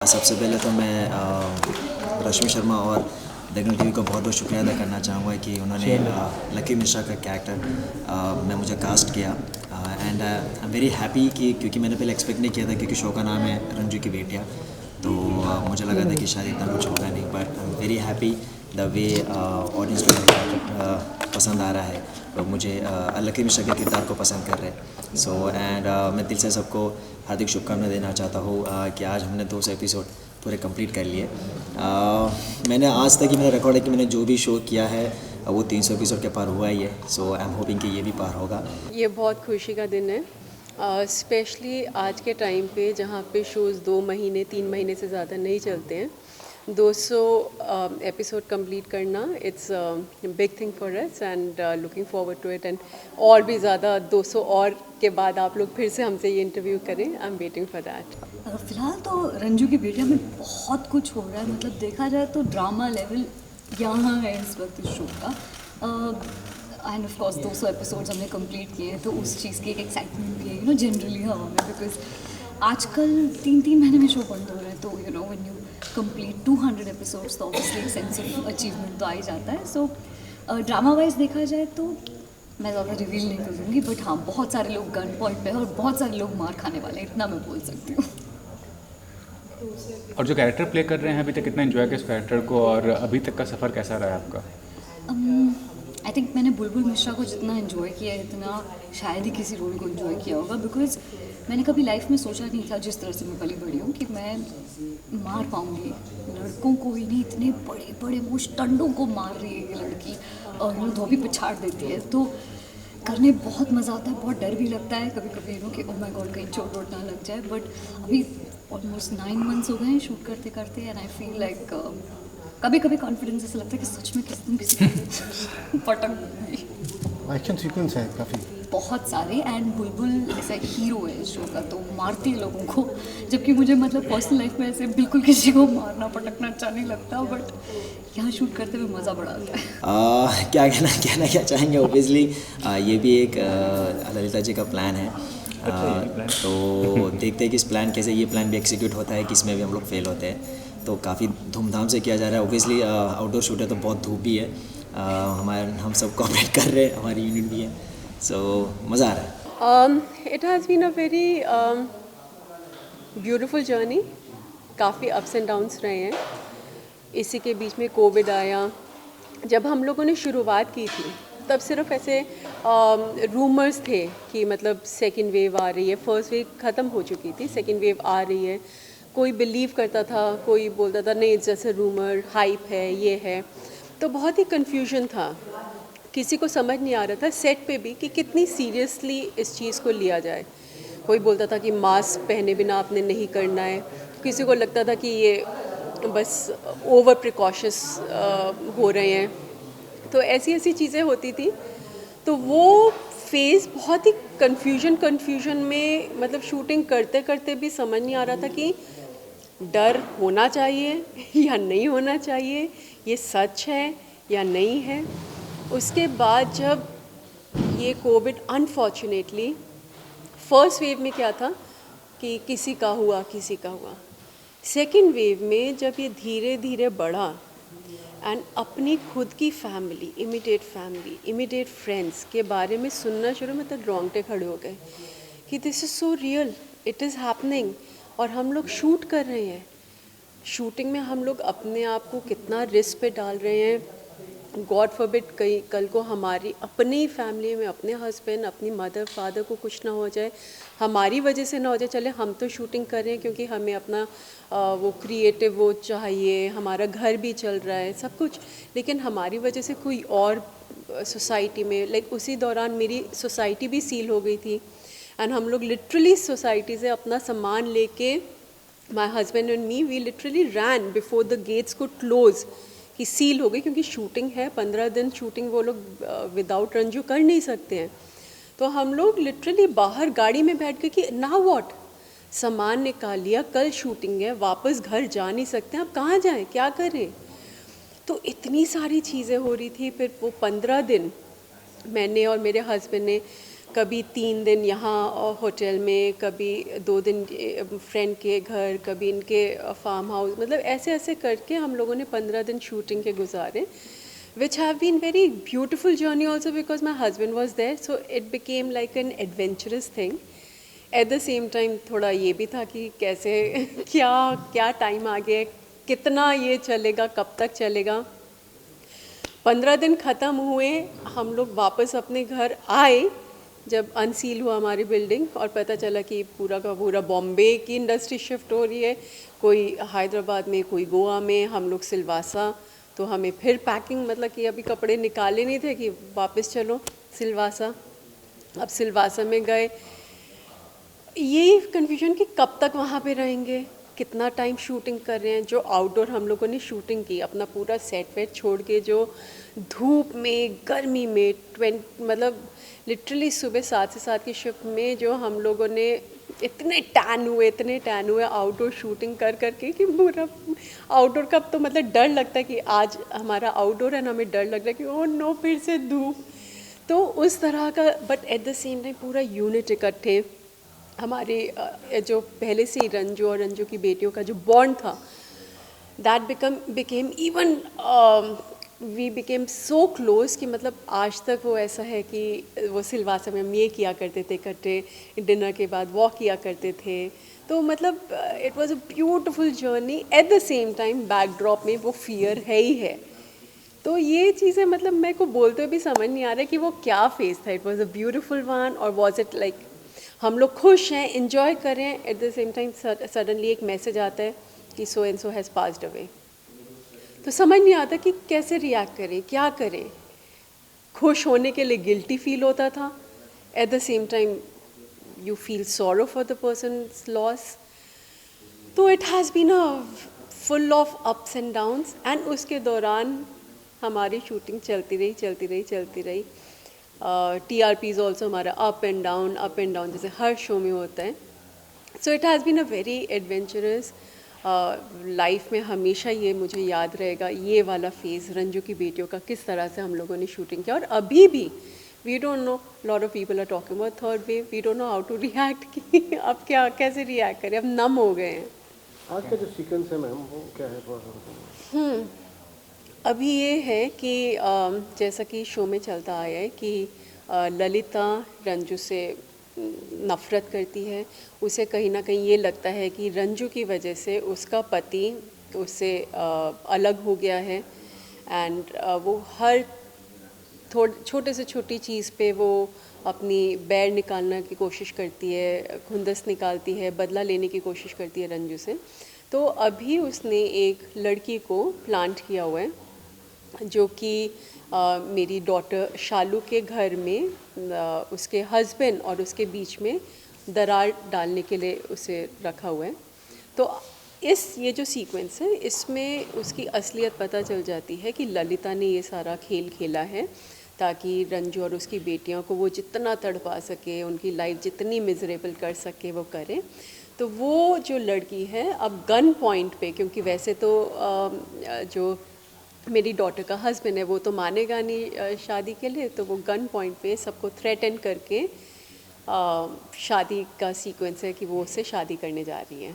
सबसे पहले तो मैं रश्मि शर्मा और डेक्कन टीवी को बहुत बहुत शुक्रिया अदा करना चाहूँगा कि उन्होंने लकी मिश्रा का कैरेक्टर में मुझे कास्ट किया। And I am very happy कि क्योंकि मैंने पहले एक्सपेक्ट नहीं किया था, क्योंकि शो का नाम है रंजू की बेटियाँ, तो मुझे लगा था कि शायद इतना कुछ होगा नहीं, but I am very happy the way audience को पसंद आ रहा है, लोग मुझे लकी मिश्रा के किरदार को पसंद कर रहे हैं। सो एंड मैं दिल से सबको हार्दिक शुभकामनाएं देना चाहता हूँ कि आज हमने 200 एपिसोड पूरे कंप्लीट कर लिए। मैंने आज तक ही मेरा रिकॉर्ड है कि मैंने जो भी शो किया है वो 300 एपिसोड के पार हुआ ही है। सो आई एम होपिंग कि ये भी पार होगा। ये बहुत खुशी का दिन है, स्पेशली आज के टाइम पे जहाँ पे शोज़ 2 महीने 3 महीने से ज़्यादा नहीं चलते हैं। 200 एपिसोड कंप्लीट करना it's big thing for us and looking forward to it, and और भी ज़्यादा 200 और के बाद आप लोग फिर से हमसे ये इंटरव्यू करें। I am waiting for that. फ़िलहाल तो रंजू की बेटियाँ में बहुत कुछ हो रहा है, मतलब देखा जाए तो ड्रामा लेवल यहाँ है इस वक्त इस शो का। एंड ऑफ कोर्स 200 एपिसोड्स हमने कंप्लीट किए हैं, तो उस चीज़ की एक एक्साइटमेंट भी है जनरली हवा में, बिकॉज आजकल 3-3 महीने में शो बंद हो रहे हैं, तो व्हेन यू कंप्लीट 200 एपिसोड्स तो ऑब्वियसली एक सेंस ऑफ अचीवमेंट तो आ ही जाता है। सो ड्रामा वाइज देखा जाए तो मैं ज़्यादा रिवील नहीं करूँगी, बट हाँ बहुत सारे लोग गन पॉइंट पे हैं और बहुत सारे लोग मार खाने वाले हैं, इतना मैं बोल सकती हूँ। और जो कैरेक्टर प्ले कर रहे हैं अभी तक कितना एंजॉय किया इस कैरेक्टर को, और अभी तक का सफ़र कैसा रहा है आपका? आई थिंक मैंने बुलबुल मिश्रा को जितना एंजॉय किया है इतना शायद ही किसी रोल को एंजॉय किया होगा, बिकॉज मैंने कभी लाइफ में सोचा नहीं था जिस तरह से मैं पली बड़ी हूँ कि मैं मार पाऊँगी लड़कों को ही नहीं, इतने बड़े बड़े मुश्तंडों को मार रही है ये लड़की और वो धोबी पे छाड़ देती है। तो करने बहुत मज़ा आता है, बहुत डर भी लगता है कभी कभी कि ओह माय गॉड कहीं चोट वोट ना लग जाए, बट अभी ऑलमोस्ट 9 मंथ्स हो गए हैं शूट करते करते, एंड आई फील लाइक कभी कभी कॉन्फिडेंस ऐसा लगता है कि सच में किसी पटक दूंगी। एक्शन सीक्वेंस है काफ़ी बहुत सारे, एंड बुलबुल ऐसा हीरो है इस शो का, तो मारती है लोगों को, जबकि मुझे मतलब पर्सनल लाइफ में ऐसे बिल्कुल किसी को मारना पटकना अच्छा नहीं लगता, बट यहाँ शूट करते हुए मज़ा बड़ा आता है। क्या कहना चाहेंगे, ओबियसली ये भी एक ललिता जी का प्लान है। तो देखते हैं कि इस प्लान कैसे ये प्लान भी एग्जीक्यूट होता है, किसमें भी हम लोग फेल होते हैं, तो काफ़ी धूमधाम से किया जा रहा है। ओबियसली आउटडोर शूट है तो बहुत धूप भी है, हम सब कोऑपरेट कर रहे हैं, हमारी यूनिट भी है, सो मज़ा आ रहा है। It has been a very beautiful journey, काफ़ी अप्स एंड डाउन्स रहे हैं। इसी के बीच में कोविड आया। जब हम लोगों ने शुरुआत की थी तब सिर्फ ऐसे रूमर्स थे कि मतलब सेकेंड वेव आ रही है, फर्स्ट वेव ख़त्म हो चुकी थी, सेकेंड वेव आ रही है, कोई बिलीव करता था, कोई बोलता था नहीं जैसे रूमर हाइप है ये है, तो बहुत ही कन्फ्यूजन था, किसी को समझ नहीं आ रहा था सेट पे भी कि कितनी सीरियसली इस चीज़ को लिया जाए। कोई बोलता था कि मास्क पहने बिना आपने नहीं करना है, किसी को लगता था कि ये बस ओवर प्रिकॉशस हो रहे हैं, तो ऐसी ऐसी चीज़ें होती थी। तो वो फेज़ बहुत ही कन्फ्यूजन में, मतलब शूटिंग करते करते भी समझ नहीं आ रहा था कि डर होना चाहिए या नहीं होना चाहिए, ये सच है या नहीं है। उसके बाद जब ये कोविड अनफॉर्चुनेटली फर्स्ट वेव में क्या था कि किसी का हुआ, सेकेंड वेव में जब ये धीरे धीरे बढ़ा एंड अपनी खुद की फैमिली, इमीडिएट फ्रेंड्स के बारे में सुनना शुरू, मतलब रोंगटे खड़े हो गए कि this is so real, it is happening, और हम लोग शूट कर रहे हैं। शूटिंग में हम लोग अपने आप को कितना रिस्क पे डाल रहे हैं, गॉड फॉरबिड कहीं कल को हमारी अपनी फैमिली में अपने हस्बैंड, अपनी मदर फादर को कुछ ना हो जाए, हमारी वजह से ना हो जाए। चले हम तो शूटिंग कर रहे हैं क्योंकि हमें अपना वो क्रिएटिव वो चाहिए, हमारा घर भी चल रहा है सब कुछ, लेकिन हमारी वजह से कोई और सोसाइटी में, लाइक उसी दौरान मेरी सोसाइटी भी सील हो गई थी, एंड हम लोग लिटरली सोसाइटी से अपना सामान लेके, my husband and me, we literally ran before the gates को क्लोज कि सील हो गई, क्योंकि शूटिंग है, 15 दिन शूटिंग वो लोग विदाउट रंजू कर नहीं सकते हैं। तो हम लोग लिटरली बाहर गाड़ी में बैठ के कि नाउ व्हाट, सामान निकाल लिया, कल शूटिंग है, वापस घर जा नहीं सकते, अब कहाँ जाएं, क्या करें। तो इतनी सारी चीज़ें हो रही थी। फिर वो 15 दिन मैंने और मेरे हस्बैंड ने कभी 3 दिन यहाँ होटल में, कभी 2 दिन फ्रेंड के घर, कभी इनके फार्म हाउस, मतलब ऐसे ऐसे करके हम लोगों ने 15 दिन शूटिंग के गुजारे, which have been very beautiful journey also because my husband was there, so it became like an adventurous thing. At the same time थोड़ा ये भी था कि कैसे क्या क्या टाइम आ गया, कितना ये चलेगा, कब तक चलेगा। 15 दिन ख़त्म हुए, हम लोग वापस अपने घर आए जब अनसील हुआ हमारी बिल्डिंग और पता चला कि पूरा का पूरा बॉम्बे की इंडस्ट्री शिफ्ट हो रही है, कोई हैदराबाद में, कोई गोवा में, हम लोग सिलवासा। तो हमें फिर पैकिंग, मतलब कि अभी कपड़े निकाले नहीं थे कि वापस चलो सिलवासा। अब सिलवासा में गए, ये कन्फ्यूजन कि कब तक वहाँ पे रहेंगे, कितना टाइम शूटिंग कर रहे हैं। जो आउटडोर हम लोगों ने शूटिंग की, अपना पूरा सेट वेट छोड़ के, जो धूप में, गर्मी में, मतलब लिटरली सुबह 7 से 7 की शिफ्ट में जो हम लोगों ने इतने टैन हुए आउटडोर शूटिंग कर करके कि पूरा आउटडोर का तो मतलब डर लगता है कि आज हमारा आउटडोर है ना, हमें डर लग रहा है कि ओह नो फिर से धूप। तो उस तरह का, but at the same time पूरा यूनिट इकट्ठे, हमारे जो पहले से ही रंजू और रंजू की बेटियों का जो बॉन्ड था, that became even we became so close कि मतलब आज तक वो ऐसा है कि वो सिलवासा में हम ये किया करते थे इकट्ठे, डिनर के बाद वॉक किया करते थे। तो मतलब it was a beautiful journey. Eight the same time backdrop में वो फियर है ही है। तो ये चीज़ें मतलब मेरे को बोलते हुए भी समझ नहीं आ रहा है कि वो क्या फेस था। It was a beautiful one और वाज इट लाइक हम लोग खुश हैं, इन्जॉय कर रहे हैं, eight the same time suddenly एक मैसेज आता है कि so and so has passed away. तो समझ नहीं आता कि कैसे रिएक्ट करें, क्या करें। खुश होने के लिए गिल्टी फील होता था, at the same time you feel sorrow for the person's loss. तो it has been a full of ups and downs. And उसके दौरान हमारी शूटिंग चलती रही। TRPs ऑल्सो हमारा अप एंड डाउन जैसे हर शो में होता है। So it has been a very adventurous life में। हमेशा ये मुझे याद रहेगा, ये वाला फेज़ रंजू की बेटियों का, किस तरह से हम लोगों ने शूटिंग किया। और अभी भी we don't know, lot of people are talking about third wave, we don't know how to react कि अब क्या, कैसे रिएक्ट करें, अब नम हो गए हैं। आज का जो सीक्वेंस है मैम, वो क्या है, थोड़ा सा बताइए। अभी ये है कि जैसा कि शो में चलता आया है कि ललिता रंजू से नफ़रत करती है। उसे कहीं ना कहीं ये लगता है कि रंजू की वजह से उसका पति उससे अलग हो गया है। एंड वो हर छोटे से छोटी चीज़ पे वो अपनी बैर निकालने की कोशिश करती है, खुंदस निकालती है, बदला लेने की कोशिश करती है रंजू से। तो अभी उसने एक लड़की को प्लांट किया हुआ है जो कि मेरी डॉटर शालू के घर में उसके हस्बैंड और उसके बीच में दरार डालने के लिए उसे रखा हुआ है। तो ये जो सीक्वेंस है, इसमें उसकी असलियत पता चल जाती है कि ललिता ने ये सारा खेल खेला है ताकि रंजू और उसकी बेटियों को वो जितना तड़पा सके, उनकी लाइफ जितनी मिजरेबल कर सके वो करे। तो वो जो लड़की है अब गन पॉइंट पे, क्योंकि वैसे तो जो मेरी डॉटर का हस्बैंड है वो तो मानेगा नहीं शादी के लिए, तो वो गन पॉइंट पे सबको थ्रेटन करके शादी का सीक्वेंस है कि वो उससे शादी करने जा रही है।